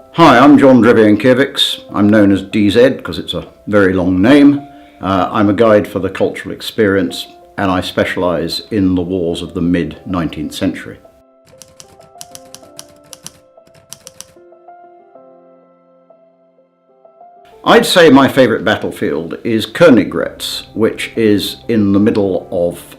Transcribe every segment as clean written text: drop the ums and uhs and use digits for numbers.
Hi, I'm John Drewienkiewicz. I'm known as DZ because it's a very long name. I'm a guide for the cultural experience and I specialise in the wars of the mid-19th century. I'd say my favourite battlefield is Königgrätz, which is in the middle of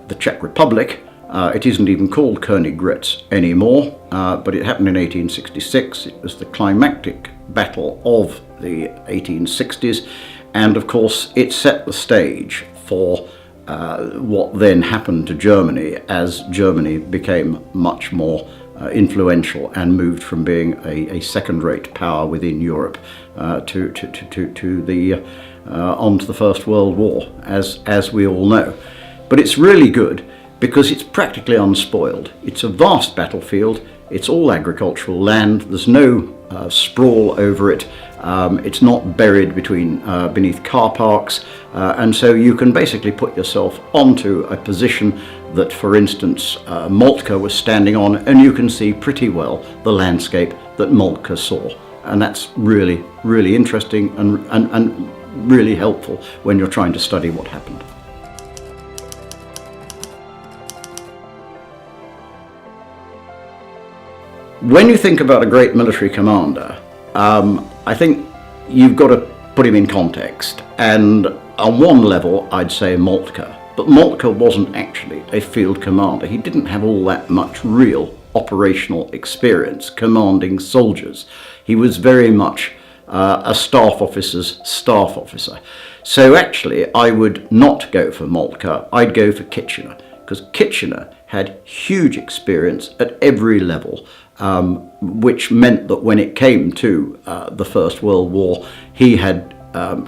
the Czech Republic. It isn't even called Königgrätz anymore, but it happened in 1866. It was the climactic battle of the 1860s, and of course it set the stage for what then happened to Germany as Germany became much more influential and moved from being a second-rate power within Europe onto the First World War, as we all know. But it's really good because it's practically unspoiled. It's a vast battlefield, it's all agricultural land, there's no sprawl over it, it's not buried beneath car parks, and so you can basically put yourself onto a position that, for instance, Moltke was standing on, and you can see pretty well the landscape that Moltke saw. And that's really, really interesting and really helpful when you're trying to study what happened. When you think about a great military commander, I think you've got to put him in context. And on one level, I'd say Moltke. But Moltke wasn't actually a field commander. He didn't have all that much real operational experience commanding soldiers. He was very much a staff officer's staff officer. So actually, I would not go for Moltke, I'd go for Kitchener, because Kitchener had huge experience at every level, which meant that when it came to the First World War, he had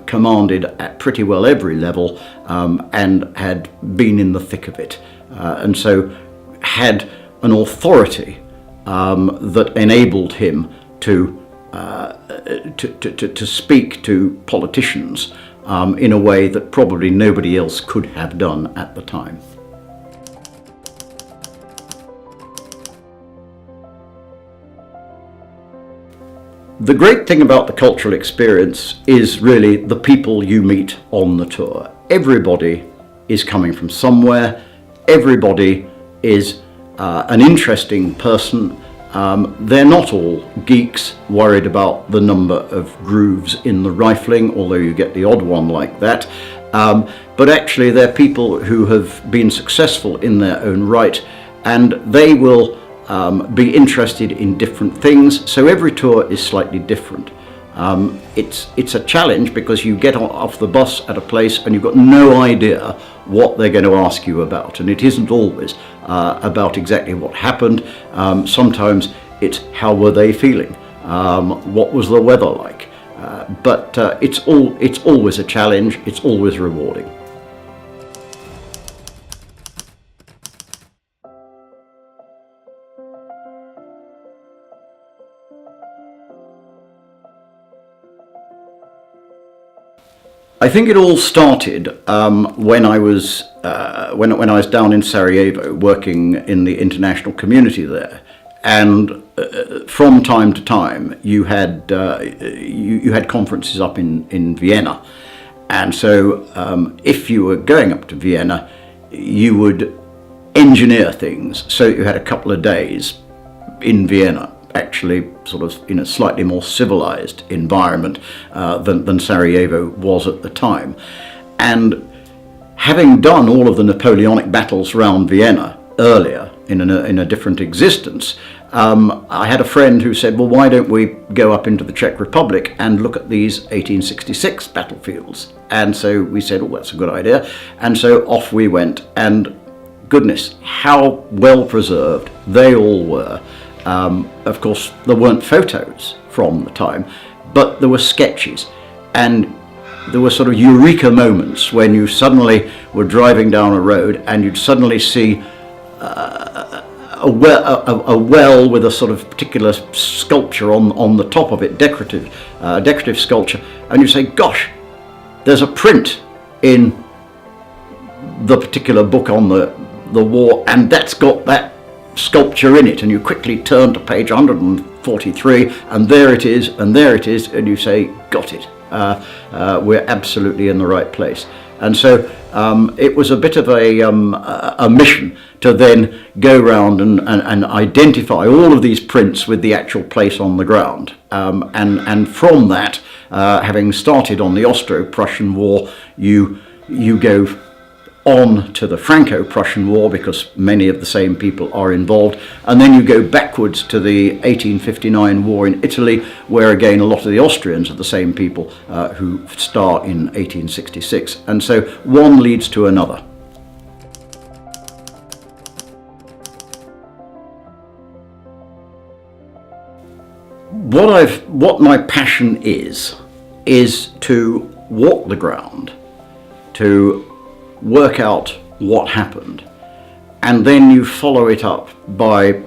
commanded at pretty well every level and had been in the thick of it, and so had an authority that enabled him to speak to politicians in a way that probably nobody else could have done at the time. The great thing about the cultural experience is really the people you meet on the tour. Everybody is coming from somewhere, everybody is an interesting person. They're not all geeks worried about the number of grooves in the rifling, although you get the odd one like that. But actually they're people who have been successful in their own right, and they will be interested in different things, so every tour is slightly different. It's a challenge because you get off the bus at a place and you've got no idea what they're going to ask you about, and it isn't always about exactly what happened. Sometimes it's how were they feeling, what was the weather like, but it's always a challenge, it's always rewarding. I think it all started when I was down in Sarajevo working in the international community there, and from time to time you had conferences up in Vienna, and so if you were going up to Vienna, you would engineer things so you had a couple of days in Vienna, actually sort of in a slightly more civilized environment than Sarajevo was at the time. And having done all of the Napoleonic battles around Vienna earlier in a different existence, I had a friend who said, well, why don't we go up into the Czech Republic and look at these 1866 battlefields? And so we said, oh, that's a good idea. And so off we went, and goodness, how well preserved they all were. Of course, there weren't photos from the time, but there were sketches, and there were sort of eureka moments when you suddenly were driving down a road and you'd suddenly see a well with a sort of particular sculpture on the top of it, decorative sculpture, and you say, gosh, there's a print in the particular book on the war, and that's got that sculpture in it, and you quickly turn to page 130 43, and there it is, and there it is, and you say, got it. We're absolutely in the right place. And so it was a bit of a mission to then go round and identify all of these prints with the actual place on the ground. And from that, having started on the Austro-Prussian War, you go on to the Franco-Prussian War, because many of the same people are involved, and then you go backwards to the 1859 war in Italy, where again a lot of the Austrians are the same people who star in 1866, and so one leads to another. What my passion is to walk the ground, to work out what happened, and then you follow it up by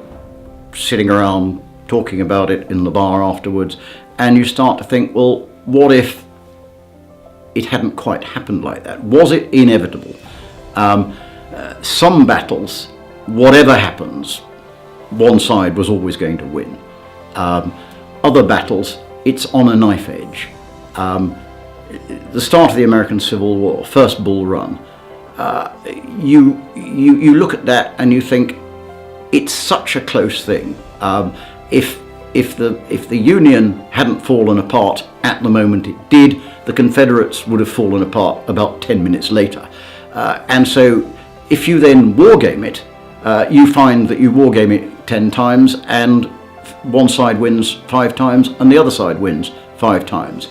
sitting around talking about it in the bar afterwards, and you start to think, well, what if it hadn't quite happened like that? Was it inevitable? Some battles, whatever happens, one side was always going to win. Other battles, it's on a knife edge. The start of the American Civil War, first Bull Run, you look at that and you think it's such a close thing. If the Union hadn't fallen apart at the moment it did, the Confederates would have fallen apart about 10 minutes later. And so if you then wargame it, you find that you wargame it 10 times and one side wins 5 times and the other side wins 5 times.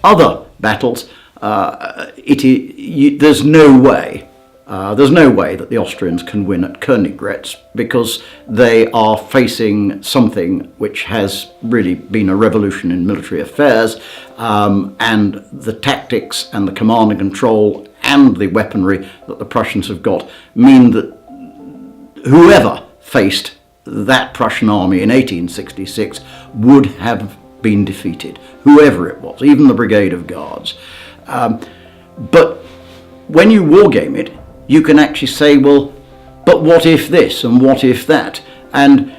Other battles, there's no way that the Austrians can win at Königgrätz, because they are facing something which has really been a revolution in military affairs, and the tactics and the command and control and the weaponry that the Prussians have got mean that whoever faced that Prussian army in 1866 would have been defeated, whoever it was, even the Brigade of Guards. But when you wargame it, you can actually say, well, but what if this and what if that? And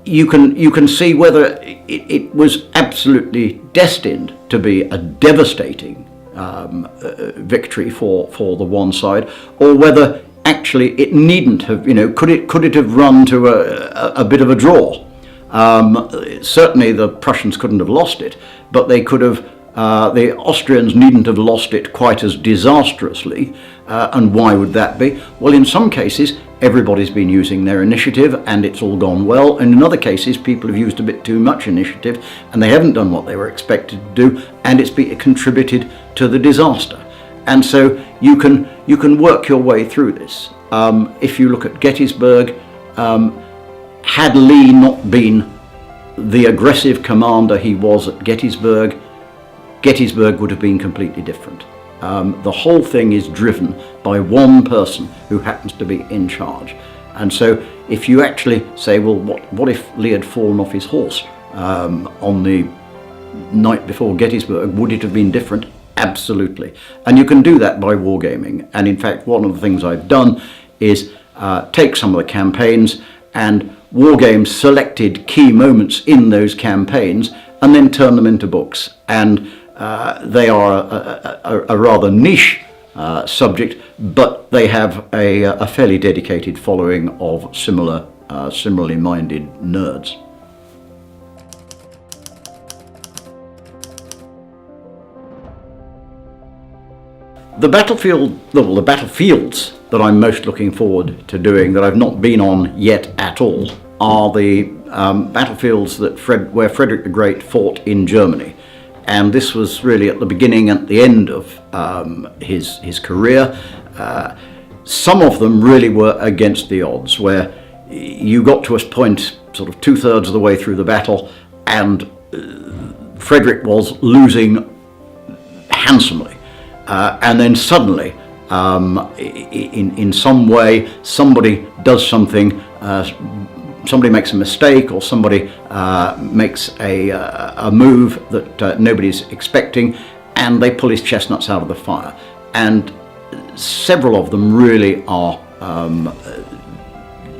you can see whether it was absolutely destined to be a devastating victory for the one side, or whether actually it needn't have, could it have run to a bit of a draw? Certainly the Prussians couldn't have lost it, but they could have, the Austrians needn't have lost it quite as disastrously. And why would that be? Well, in some cases, everybody's been using their initiative and it's all gone well. And in other cases, people have used a bit too much initiative and they haven't done what they were expected to do, and it's contributed to the disaster. And so you can work your way through this. If you look at Gettysburg, had Lee not been the aggressive commander he was at Gettysburg, Gettysburg would have been completely different. The whole thing is driven by one person who happens to be in charge. And so if you actually say, well, what if Lee had fallen off his horse on the night before Gettysburg, would it have been different? Absolutely. And you can do that by wargaming. And in fact, one of the things I've done is take some of the campaigns and wargame selected key moments in those campaigns and then turn them into books. And they are a rather niche subject, but they have a fairly dedicated following of similarly minded nerds. The battlefields that I'm most looking forward to doing, that I've not been on yet at all, are the battlefields where Frederick the Great fought in Germany. And this was really at the beginning and at the end of his career. Some of them really were against the odds, where you got to a point sort of 2/3 of the way through the battle and Frederick was losing handsomely. And then suddenly, in some way, somebody does something, somebody makes a mistake, or somebody makes a move that nobody's expecting, and they pull his chestnuts out of the fire. And several of them really are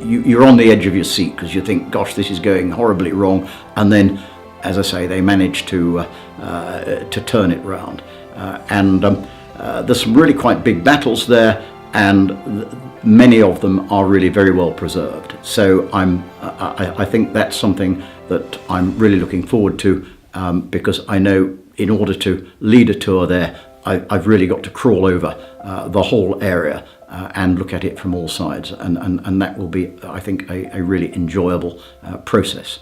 you're on the edge of your seat because you think, gosh, this is going horribly wrong, and then, as I say, they manage to turn it round. There's some really quite big battles there, and many of them are really very well preserved. So I think that's something that I'm really looking forward to, because I know in order to lead a tour there, I've really got to crawl over the whole area and look at it from all sides, and that will be, I think, a really enjoyable process.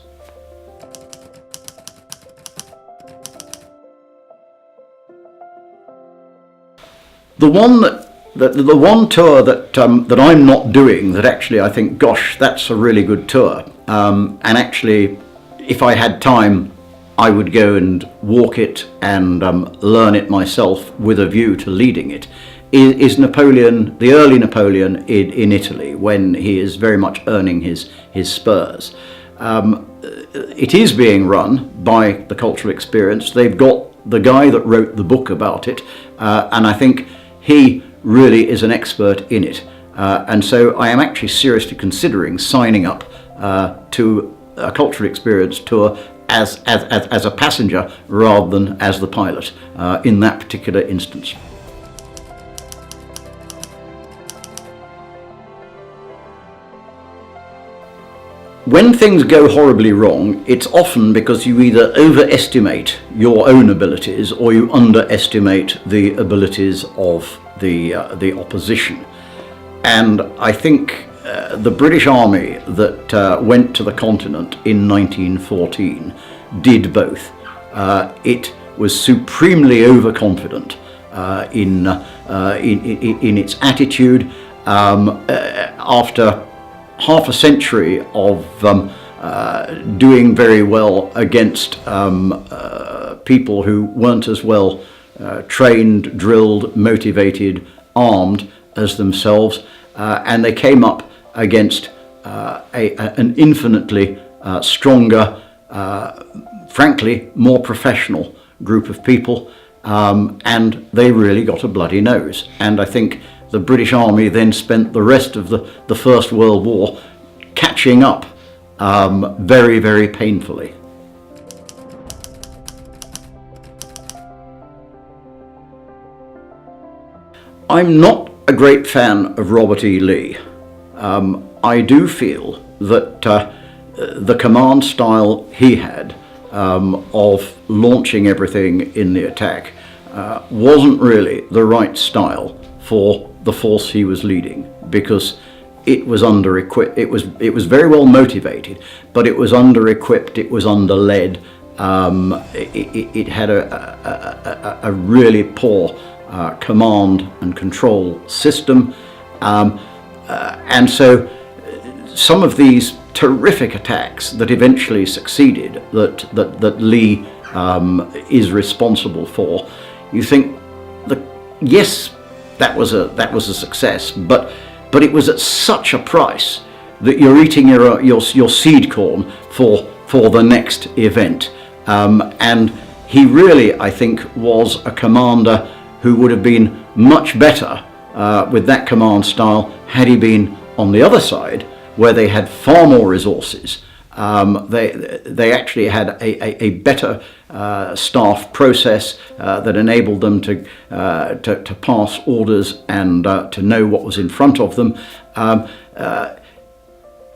The one tour that I'm not doing, that actually I think, gosh, that's a really good tour, and actually, if I had time, I would go and walk it and learn it myself with a view to leading it, is Napoleon, the early Napoleon in Italy, when he is very much earning his spurs. It is being run by the Cultural Experience. They've got the guy that wrote the book about it, and I think he really is an expert in it. And so I am actually seriously considering signing up to a Cultural Experience tour as a passenger rather than as the pilot in that particular instance. When things go horribly wrong, it's often because you either overestimate your own abilities or you underestimate the abilities of the opposition. And I think the British Army that went to the continent in 1914 did both. It was supremely overconfident in its attitude. After half a century of doing very well against people who weren't as well trained, drilled, motivated, armed as themselves, and they came up against an infinitely stronger, frankly, more professional group of people, and they really got a bloody nose. And I think the British Army then spent the rest of the First World War catching up very, very painfully. I'm not a great fan of Robert E. Lee. I do feel that the command style he had of launching everything in the attack wasn't really the right style for the force he was leading, because it was under-equipped. It was very well motivated, but it was under-equipped, it was under-led. It had a really poor command and control system, and so some of these terrific attacks that eventually succeeded, that Lee is responsible for, you think that yes, that was a success, but it was at such a price that you're eating your seed corn for the next event. And he really, I think, was a commander who would have been much better with that command style had he been on the other side, where they had far more resources. They actually had a better staff process that enabled them to pass orders and to know what was in front of them.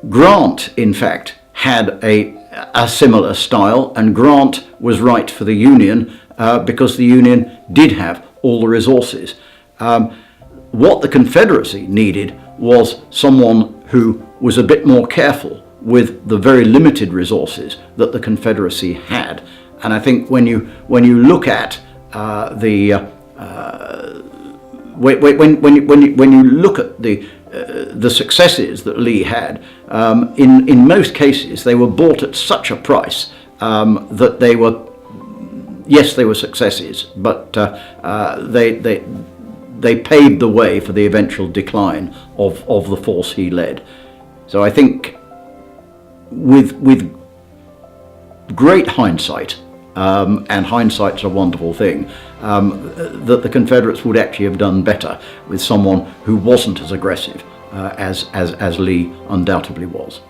Grant, in fact, had a similar style, and Grant was right for the Union because the Union did have all the resources. What the Confederacy needed was someone who was a bit more careful with the very limited resources that the Confederacy had. And I think when you look at when you look at the successes that Lee had, in most cases they were bought at such a price that they were, yes, they were successes, but they paved the way for the eventual decline of the force he led. So I think with great hindsight, and hindsight's a wonderful thing, that the Confederates would actually have done better with someone who wasn't as aggressive as Lee undoubtedly was.